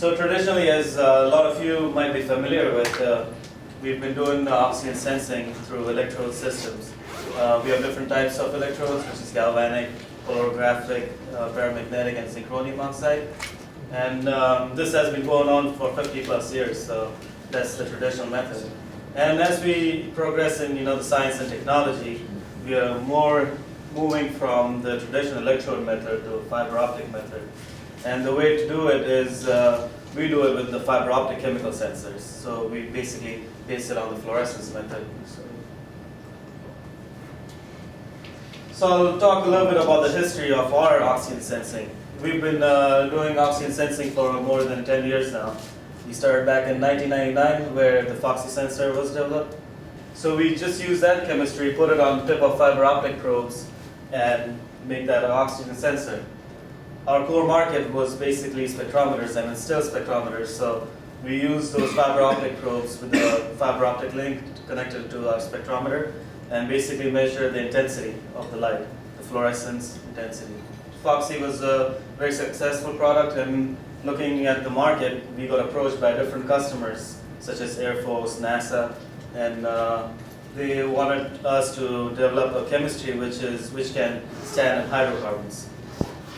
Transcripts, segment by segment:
So traditionally, as a lot of you might be familiar with, we've been doing oxygen sensing through electrode systems. We have different types of electrodes, which is galvanic, polarigraphic, paramagnetic, and zirconium oxide. And this has been going on for 50 plus years, so that's the traditional method. And as we progress in the science and technology, we are more moving from the traditional electrode method to a fiber optic method. And the way to do it is we do it with the fiber optic chemical sensors. So we basically base it on the fluorescence method. So I'll talk a little bit about the history of our oxygen sensing. We've been doing oxygen sensing for more than 10 years now. We started back in 1999 where the Foxy sensor was developed. So we just use that chemistry, put it on the tip of fiber optic probes, and make that an oxygen sensor. Our core market was basically spectrometers, and it's still spectrometers. So we use those fiber optic probes with the fiber optic link connected to our spectrometer and basically measure the intensity of the light, the fluorescence intensity. Foxy was a very successful product, and looking at the market, we got approached by different customers such as Air Force, NASA, and they wanted us to develop a chemistry which can stand in hydrocarbons.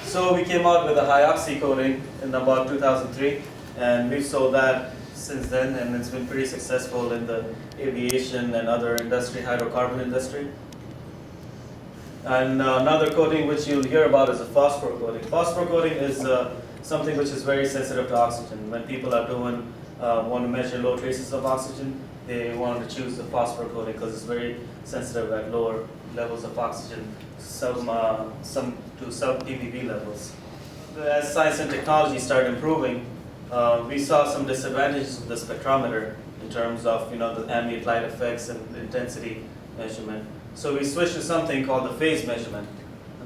So we came out with a high oxy coating in about 2003, and we've sold that since then, and it's been pretty successful in the aviation and other industry, hydrocarbon industry. And another coating which you'll hear about is a phosphor coating. Phosphor coating is something which is very sensitive to oxygen. When people are want to measure low traces of oxygen, they want to choose the phosphor coating because it's very sensitive at lower levels of oxygen, some to sub ppb levels. As science and technology started improving, we saw some disadvantages of the spectrometer in terms of the ambient light effects and the intensity measurement. So we switched to something called the phase measurement.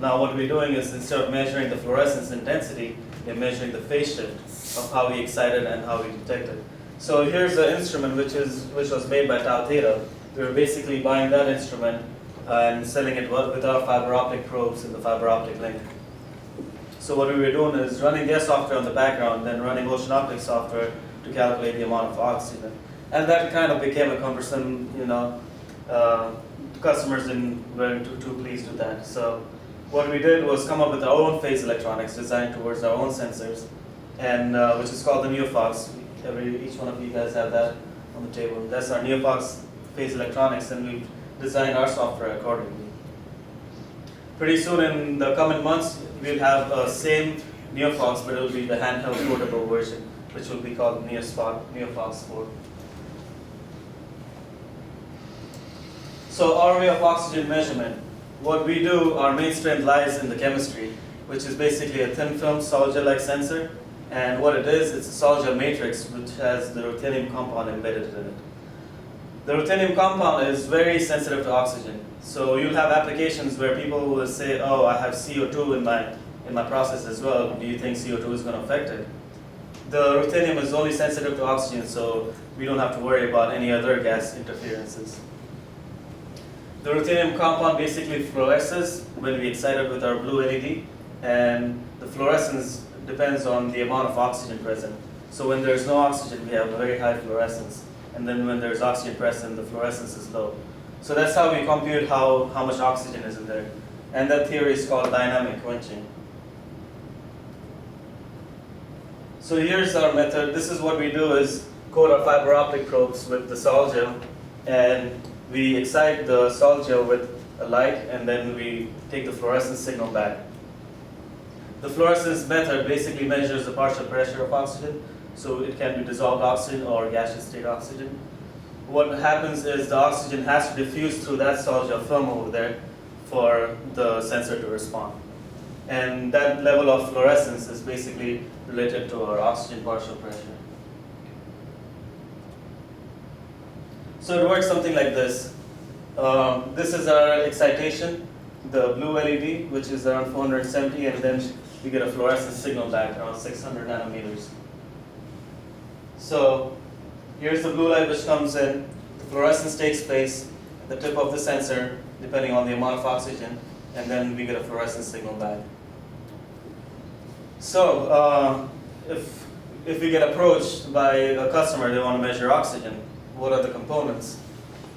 Now what we're doing is, instead of measuring the fluorescence intensity, we're measuring the phase shift of how we excite it and how we detect it. So here's the instrument which was made by Tau Theta. We were basically buying that instrument and selling it with our fiber optic probes in the fiber optic link. So what we were doing is running their software on the background, then running ocean optics software to calculate the amount of oxygen. And that kind of became a cumbersome, customers weren't too pleased with that. So what we did was come up with our own phase electronics designed towards our own sensors, and which is called the NeoFox. Each one of you guys have that on the table. That's our NeoFox Phase Electronics, and we've designed our software accordingly. Pretty soon in the coming months, we'll have the same NeoFox, but it will be the handheld portable version, which will be called NeoFox 4. So our way of oxygen measurement, what we do, our main strength lies in the chemistry, which is basically a thin film sol gel-like sensor. And what it is, it's a sol gel matrix which has the ruthenium compound embedded in it. The ruthenium compound is very sensitive to oxygen. So you'll have applications where people will say, oh, I have CO2 in my process as well. Do you think CO2 is going to affect it? The ruthenium is only sensitive to oxygen, so we don't have to worry about any other gas interferences. The ruthenium compound basically fluoresces when we excite it with our blue LED, and the fluorescence depends on the amount of oxygen present. So when there's no oxygen, we have a very high fluorescence, and then when there's oxygen present, the fluorescence is low. So that's how we compute how much oxygen is in there. And that theory is called dynamic quenching. So here's our method. This is what we do is coat our fiber optic probes with the sol gel, and we excite the sol gel with a light, and then we take the fluorescence signal back. The fluorescence method basically measures the partial pressure of oxygen, so it can be dissolved oxygen or gaseous state oxygen. What happens is the oxygen has to diffuse through that sol gel film over there for the sensor to respond. And that level of fluorescence is basically related to our oxygen partial pressure. So it works something like this. This is our excitation, the blue LED, which is around 470, and then we get a fluorescence signal back around 600 nanometers. So here's the blue light which comes in. The fluorescence takes place at the tip of the sensor, depending on the amount of oxygen, and then we get a fluorescence signal back. So if if we get approached by a customer, they want to measure oxygen, what are the components?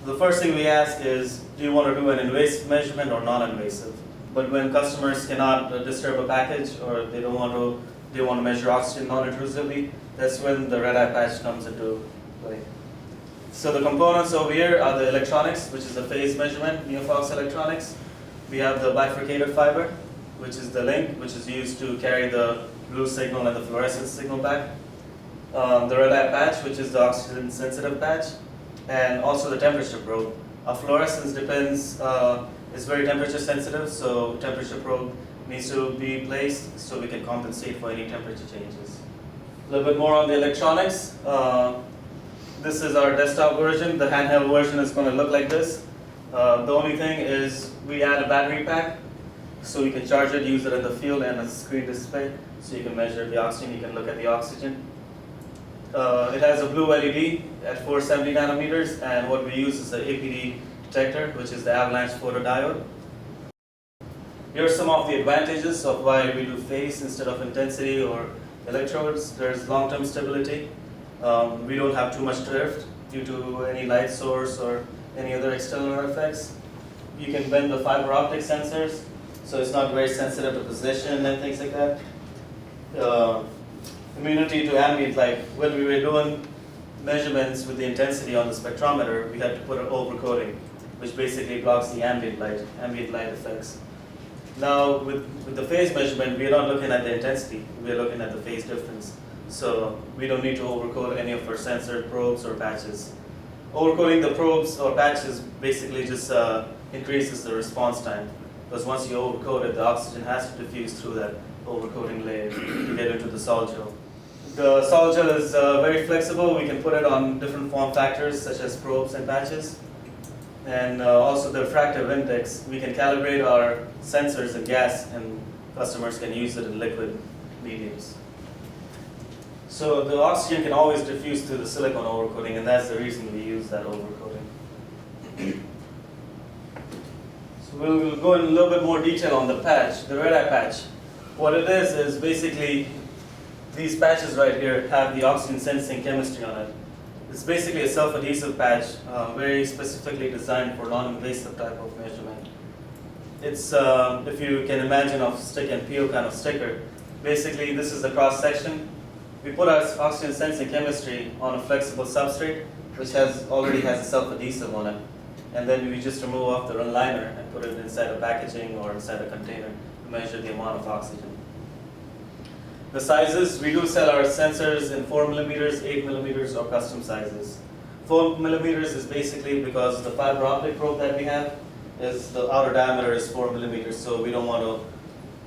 The first thing we ask is, do you want to do an invasive measurement or non-invasive? But when customers cannot disturb a package, or they want to measure oxygen non-intrusively, that's when the RedEye patch comes into play. So the components over here are the electronics, which is the phase measurement, NeoFox Electronics. We have the bifurcated fiber, which is the link, which is used to carry the blue signal and the fluorescence signal back. The RedEye patch, which is the oxygen sensitive patch, and also the temperature probe. Our fluorescence is very temperature sensitive, so temperature probe needs to be placed so we can compensate for any temperature changes. A little bit more on the electronics. This is our desktop version. The handheld version is going to look like this. The only thing is we add a battery pack so you can charge it, use it in the field, and a screen display so you can measure the oxygen, you can look at the oxygen. It has a blue LED at 470 nanometers, and what we use is the APD detector, which is the avalanche photodiode. Here are some of the advantages of why we do phase instead of intensity or electrodes. There's long-term stability. We don't have too much drift due to any light source or any other external effects. You can bend the fiber optic sensors, so it's not very sensitive to position and things like that. Immunity to ambient light. When we were doing measurements with the intensity on the spectrometer, we had to put an overcoating, which basically blocks the ambient light effects. Now, with the phase measurement, we are not looking at the intensity, we are looking at the phase difference. So we don't need to overcoat any of our sensor probes or patches. Overcoating the probes or patches basically just increases the response time, because once you overcoat it, the oxygen has to diffuse through that overcoating layer to get into the sol gel. The sol gel is very flexible. We can put it on different form factors such as probes and patches. And also the refractive index, we can calibrate our sensors in gas, and customers can use it in liquid mediums. So the oxygen can always diffuse through the silicone overcoating, and that's the reason we use that overcoating. So we'll go in a little bit more detail on the patch, the RedEye patch. What it is basically these patches right here have the oxygen sensing chemistry on it. It's basically a self-adhesive patch, very specifically designed for non-invasive type of measurement. It's, if you can imagine, a stick and peel kind of sticker. Basically, this is the cross section. We put our oxygen sensing chemistry on a flexible substrate, which already has a self-adhesive on it. And then we just remove off the liner and put it inside a packaging or inside a container to measure the amount of oxygen. The sizes, we do sell our sensors in 4 millimeters, 8 millimeters, or custom sizes. 4 millimeters is basically because the fiber optic probe that we have is the outer diameter is 4 millimeters, so we don't want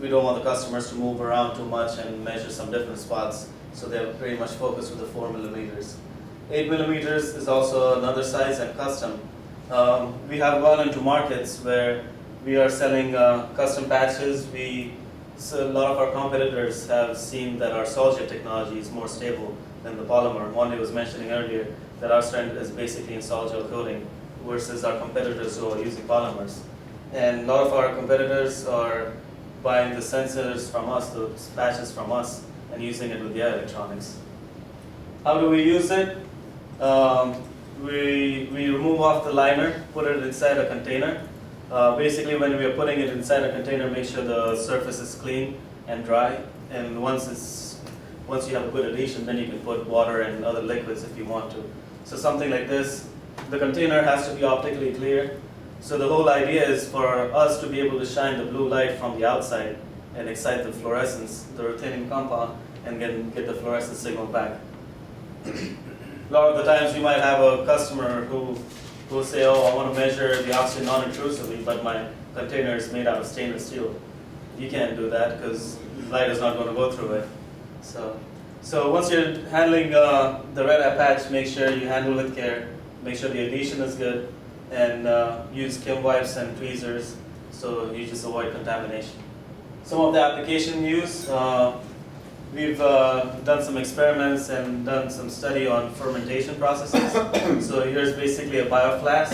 the customers to move around too much and measure some different spots. So they're pretty much focused with the 4 millimeters. 8 millimeters is also another size and custom. We have gone into markets where we are selling custom patches. So a lot of our competitors have seen that our sol gel technology is more stable than the polymer. Monday was mentioning earlier that our strength is basically in sol gel coating versus our competitors who are using polymers. And a lot of our competitors are buying the sensors from us, the patches from us, and using it with their electronics. How do we use it? We remove off the liner, put it inside a container. Basically, when we are putting it inside a container, make sure the surface is clean and dry. And once you have a good adhesion, then you can put water and other liquids if you want to. So something like this, the container has to be optically clear. So the whole idea is for us to be able to shine the blue light from the outside and excite the fluorescence, the ruthenium compound, and get the fluorescence signal back. A lot of the times you might have a customer who will say, oh, I want to measure the oxygen non-intrusively, but my container is made out of stainless steel. You can't do that because light is not going to go through it. So once you're handling the RedEye patch, make sure you handle it with care, make sure the adhesion is good, and use Kim wipes and tweezers so you just avoid contamination. Some of the application use, we've done some experiments and done some study on fermentation processes. So here's basically a bioflask.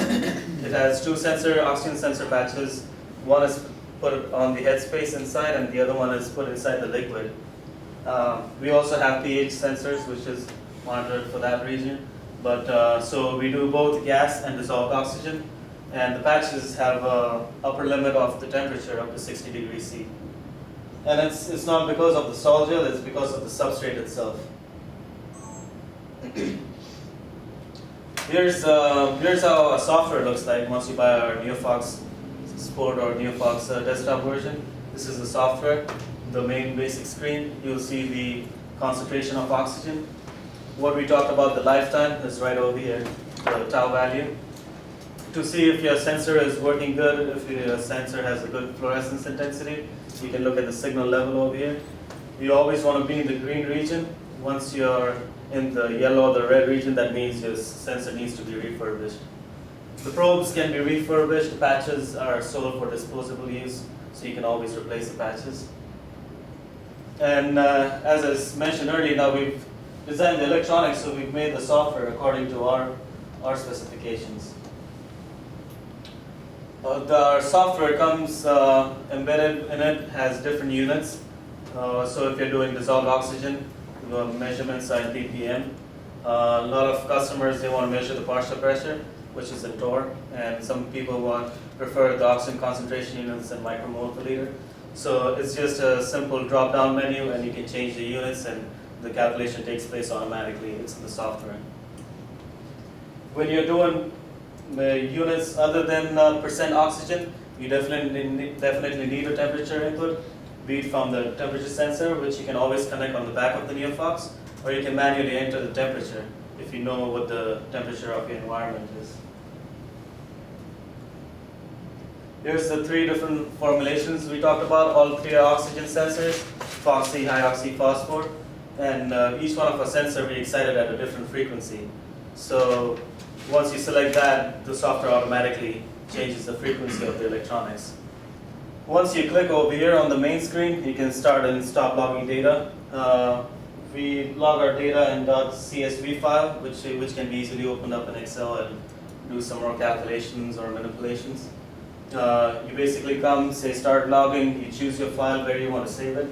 It has two oxygen sensor patches. One is put on the headspace inside, and the other one is put inside the liquid. We also have pH sensors, which is monitored for that region. But so we do both gas and dissolved oxygen, and the patches have a upper limit of the temperature up to 60 degrees C. And it's not because of the sol gel, it's because of the substrate itself. Here's how a software looks like once you buy our NeoFox Sport or NeoFox desktop version. This is the software, the main basic screen. You'll see the concentration of oxygen. What we talked about, the lifetime, is right over here, the tau value. To see if your sensor is working good, if your sensor has a good fluorescence intensity, you can look at the signal level over here. You always want to be in the green region. Once you're in the yellow or the red region, that means your sensor needs to be refurbished. The probes can be refurbished. The patches are sold for disposable use, so you can always replace the patches. And as I mentioned earlier, now we've designed the electronics, so we've made the software according to our specifications. Our software comes embedded in it, has different units. So if you're doing dissolved oxygen, the measurements are in ppm. A lot of customers, they want to measure the partial pressure, which is in torr, and some people prefer the oxygen concentration units in micromole per liter. So it's just a simple drop-down menu, and you can change the units, and the calculation takes place automatically. It's in the software. When you're doing the units other than percent oxygen, you definitely need a temperature input, be it from the temperature sensor, which you can always connect on the back of the NeoFox, or you can manually enter the temperature if you know what the temperature of your environment is. Here's the three different formulations we talked about. All three are oxygen sensors, FOXy, high oxy, phosphor, and each one of our sensor we excited at a different frequency. So once you select that, the software automatically changes the frequency of the electronics. Once you click over here on the main screen, you can start and stop logging data. We log our data in .csv file, which can be easily opened up in Excel and do some more calculations or manipulations. You basically come, say start logging, you choose your file where you want to save it,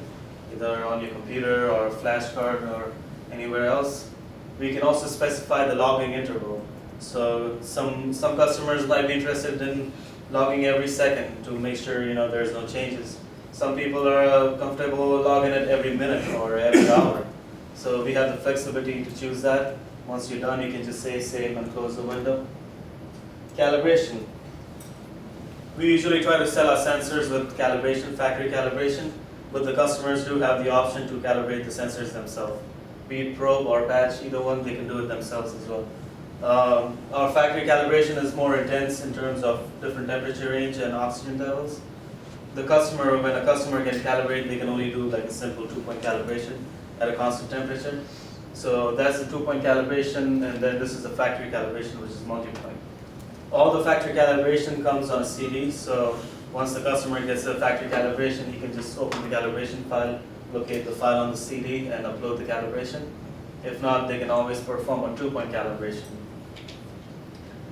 either on your computer or flash card or anywhere else. We can also specify the logging interval. So some customers might be interested in logging every second to make sure there's no changes. Some people are comfortable logging it every minute or every hour. So we have the flexibility to choose that. Once you're done, you can just say save and close the window. Calibration. We usually try to sell our sensors with calibration, factory calibration, but the customers do have the option to calibrate the sensors themselves. Be it probe or patch, either one, they can do it themselves as well. Our factory calibration is more intense in terms of different temperature range and oxygen levels. When a customer can calibrate, they can only do like a simple 2-point calibration at a constant temperature. So that's the 2-point calibration, and then this is the factory calibration, which is multi-point. All the factory calibration comes on a CD, so once the customer gets the factory calibration, he can just open the calibration file, locate the file on the CD, and upload the calibration. If not, they can always perform a 2-point calibration.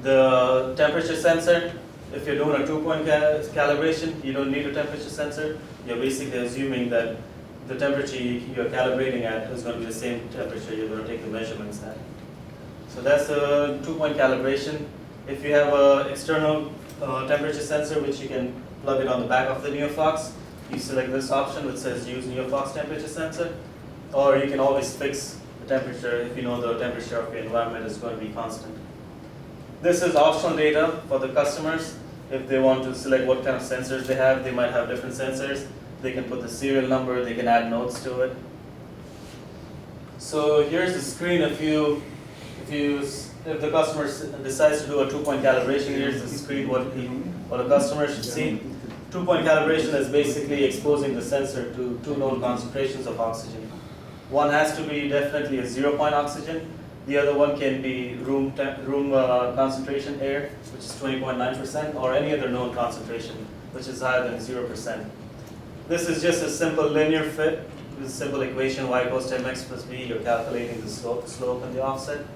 The temperature sensor, if you're doing a 2-point calibration, you don't need a temperature sensor. You're basically assuming that the temperature you're calibrating at is going to be the same temperature you're going to take the measurements at. So that's a 2-point calibration. If you have an external temperature sensor, which you can plug it on the back of the NeoFox, you select this option which says use NeoFox temperature sensor, or you can always fix the temperature if you know the temperature of your environment is going to be constant. This is optional data for the customers. If they want to select what kind of sensors they have, they might have different sensors. They can put the serial number, they can add notes to it. So here's the screen. If the customer decides to do a 2-point calibration, here's the screen what a customer should see. 2-point calibration is basically exposing the sensor to two known concentrations of oxygen. One has to be definitely a 0-point oxygen. The other one can be room concentration air, which is 20.9%, or any other known concentration, which is higher than 0%. This is just a simple linear fit. This simple equation, y equals to mx plus b. You're calculating the slope and the offset.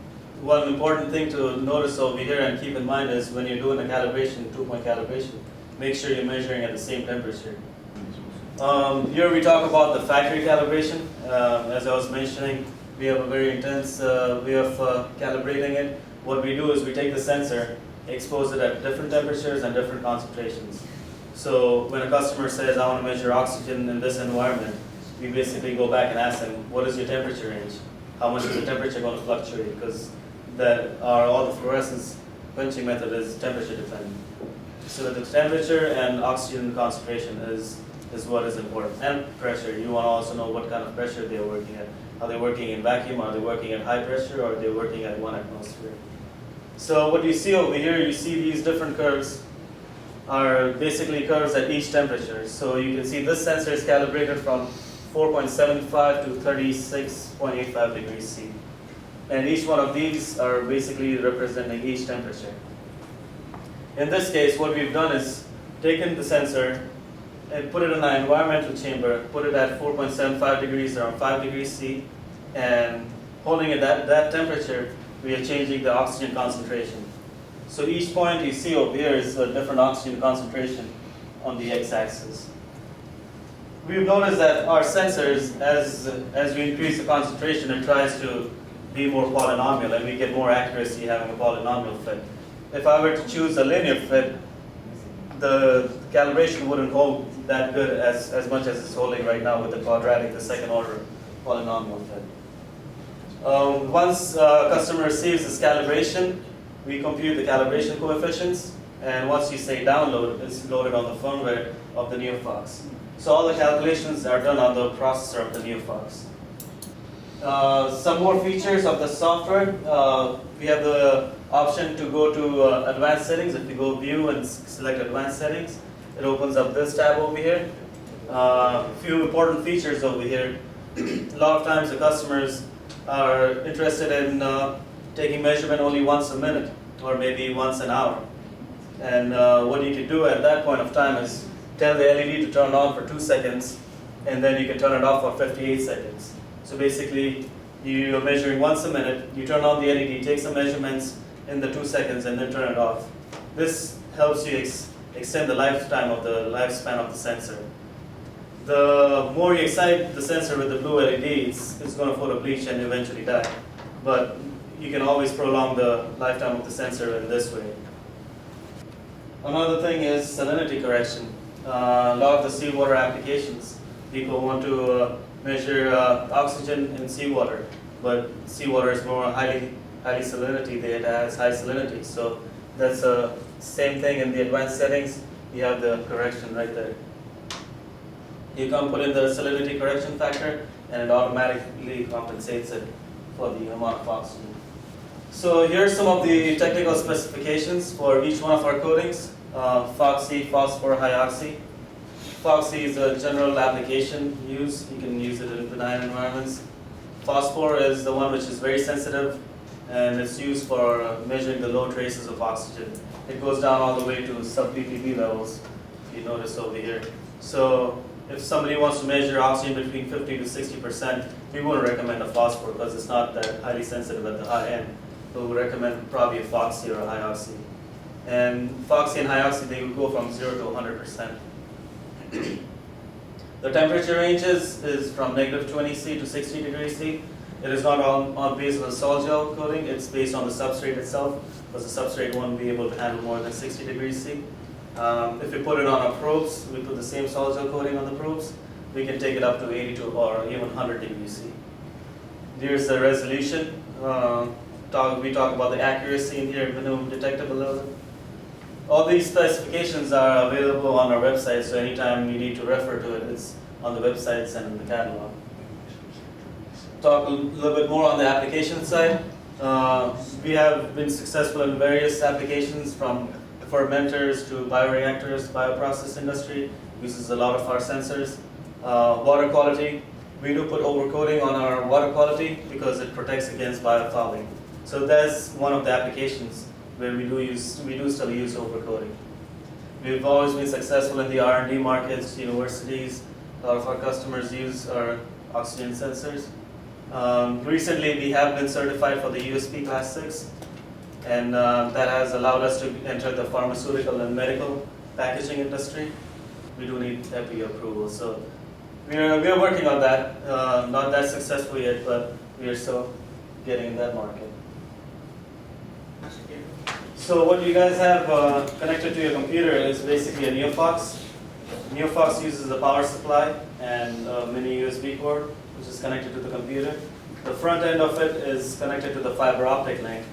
One important thing to notice over here and keep in mind is when you're doing a calibration, 2-point calibration, make sure you're measuring at the same temperature. Here we talk about the factory calibration. As I was mentioning, we have a very intense way of calibrating it. What we do is we take the sensor, expose it at different temperatures and different concentrations. So when a customer says, I want to measure oxygen in this environment, we basically go back and ask them, what is your temperature range? How much is the temperature going to fluctuate? Because all the fluorescence quenching method is temperature dependent. So the temperature and oxygen concentration is what is important. And pressure. You want to also know what kind of pressure they're working at. Are they working in vacuum? Are they working at high pressure? Or are they working at 1 atmosphere? So what you see over here, you see these different curves are basically curves at each temperature. So you can see this sensor is calibrated from 4.75 to 36.85 degrees C. And each one of these are basically representing each temperature. In this case, what we've done is taken the sensor and put it in an environmental chamber, put it at 4.75 degrees, around 5 degrees C, and holding it at that temperature, we are changing the oxygen concentration. So each point you see over here is a different oxygen concentration on the x-axis. We've noticed that our sensors, as we increase the concentration, it tries to be more polynomial, and we get more accuracy having a polynomial fit. If I were to choose a linear fit, the calibration wouldn't hold that good as much as it's holding right now with the quadratic, the second order polynomial fit. Once a customer receives this calibration, we compute the calibration coefficients, and once you say download, it's loaded on the firmware of the NeoFox. So all the calculations are done on the processor of the NeoFox. Some more features of the software. We have the option to go to advanced settings. If you go view and select advanced settings, it opens up this tab over here. A few important features over here. A lot of times the customers are interested in taking measurement only once a minute or maybe once an hour. And what you can do at that point of time is tell the LED to turn on for 2 seconds, and then you can turn it off for 58 seconds. So basically, you're measuring once a minute, you turn on the LED, take some measurements in the 2 seconds, and then turn it off. This helps you extend the lifespan of the sensor. The more you excite the sensor with the blue LED, it's going to photo bleach and eventually die. But you can always prolong the lifetime of the sensor in this way. Another thing is salinity correction. A lot of the seawater applications, people want to measure oxygen in seawater, but seawater is more highly salinity. It has high salinity, so that's the same thing in the advanced settings. You have the correction right there. You can put in the salinity correction factor, and it automatically compensates it for the amount of oxygen. So here's some of the technical specifications for each one of our coatings. FOXy, phosphor, hyoxy. FOXy is a general application use. You can use it in benign environments. Phosphor is the one which is very sensitive, and it's used for measuring the low traces of oxygen. It goes down all the way to sub-ppb levels, if you notice over here. So if somebody wants to measure oxygen between 50 to 60%, we wouldn't recommend a phosphor because it's not that highly sensitive at the high end. So we would recommend probably a FOXy or a hyoxy. And FOXy and hyoxy, they would go from 0 to 100%. The temperature ranges is from -20°C to 60 degrees C. It is not on based on the sol gel coating, it's based on the substrate itself, because the substrate won't be able to handle more than 60 degrees C. If we put it on our probes, we put the same sol gel coating on the probes, we can take it up to 82 or even 100 degrees C. Here's the resolution. We talk about the accuracy in here, minimum detectable level. All these specifications are available on our website, so anytime you need to refer to it, it's on the websites and in the catalog. Talk a little bit more on the application side. We have been successful in various applications, from fermenters to bioreactors. Bioprocess industry uses a lot of our sensors. Water quality, we do put overcoating on our water quality because it protects against biofouling. So that's one of the applications where we do still use overcoating. We've always been successful in the R&D markets, universities. A lot of our customers use our oxygen sensors. Recently, we have been certified for the USP Class 6, and that has allowed us to enter the pharmaceutical and medical packaging industry. We do need EPI approval, so We are working on that. Not that successful yet, but we are still getting in that market. So what you guys have connected to your computer is basically a NeoFox. NeoFox uses a power supply and a mini USB cord, which is connected to the computer. The front end of it is connected to the fiber optic link.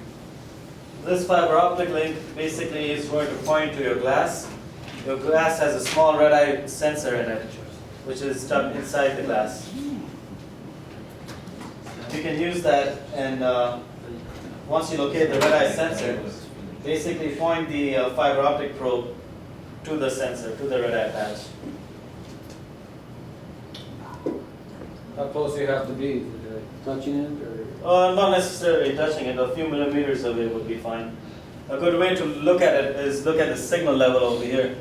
This fiber optic link basically is going to point to your glass. Your glass has a small RedEye sensor in it, which is stuck inside the glass. You can use that, and once you locate the RedEye sensor, basically point the fiber optic probe to the sensor, to the RedEye patch. How close do you have to be? Touching it, or? Not necessarily touching it. A few millimeters away would be fine. A good way to look at it is look at the signal level over here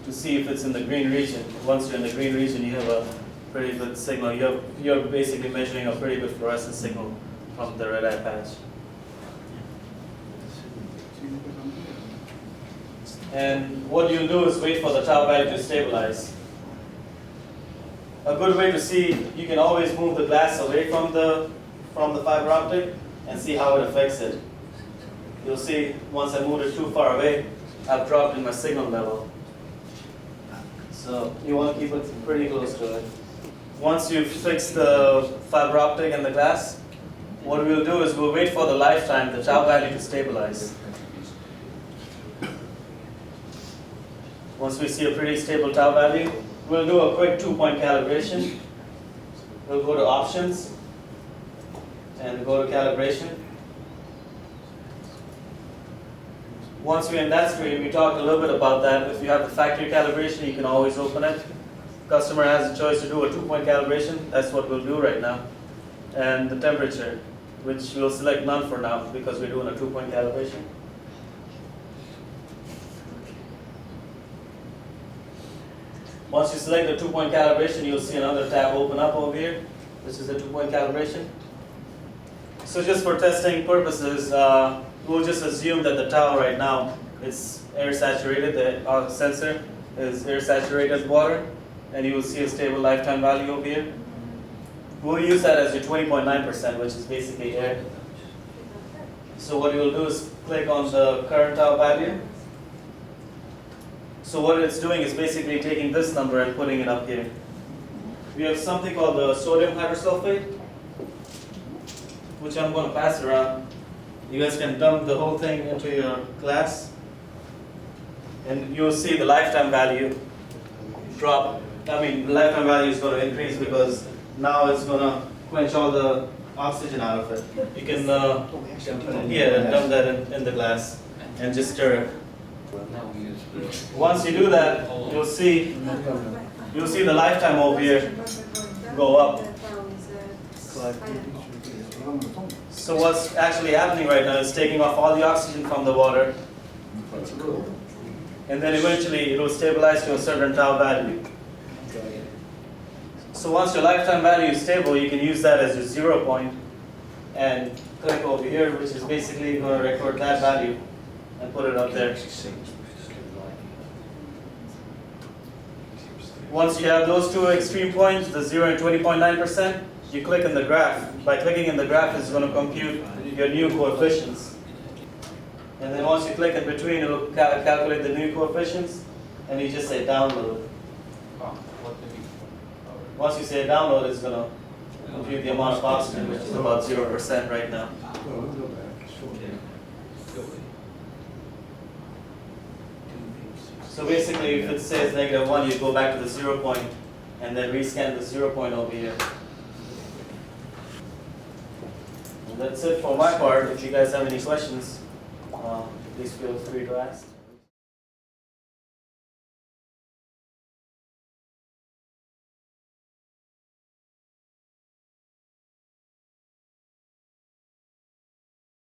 to see if it's in the green region. Once you're in the green region, you have a pretty good signal. You're basically measuring a pretty good fluorescent signal from the RedEye patch. And what you'll do is wait for the tau value to stabilize. A good way to see, you can always move the glass away from the fiber optic and see how it affects it. You'll see once I moved it too far away, I've dropped in my signal level. So you want to keep it pretty close to it. Once you've fixed the fiber optic and the glass, what we'll do is we'll wait for the lifetime, the tau value to stabilize. Once we see a pretty stable tau value, we'll do a quick 2-point calibration. We'll go to Options and go to Calibration. Once we're in that screen, we talked a little bit about that. If you have the factory calibration, you can always open it. Customer has a choice to do a 2-point calibration. That's what we'll do right now. And the temperature, which we'll select none for now because we're doing a 2-point calibration. Once you select the 2-point calibration, you'll see another tab open up over here. This is the 2-point calibration. So just for testing purposes, we'll just assume that the tau right now is air saturated. The sensor is air saturated water, and you will see a stable lifetime value over here. We'll use that as your 20.9%, which is basically air. So what you'll do is click on the current tau value. So what it's doing is basically taking this number and putting it up here. We have something called the sodium hydrosulfate, which I'm going to pass around. You guys can dump the whole thing into your glass, and you'll see the lifetime value drop. I mean, the lifetime value is going to increase because now it's going to quench all the oxygen out of it. You can dump that in the glass and just stir it. Once you do that, you'll see the lifetime over here go up. So what's actually happening right now is taking off all the oxygen from the water, and then eventually it will stabilize to a certain tau value. So once your lifetime value is stable, you can use that as your 0 point and click over here, which is basically going to record that value and put it up there. Once you have those two extreme points, the 0 and 20.9%, you click in the graph. By clicking in the graph, it's going to compute your new coefficients. And then once you click in between, it will calculate the new coefficients, and you just say download. Once you say download, it's going to compute the amount of oxygen, which is about 0% right now. So basically, if it says -1, you go back to the 0 point and then rescan the 0 point over here. And that's it for my part. If you guys have any questions, please feel free to ask.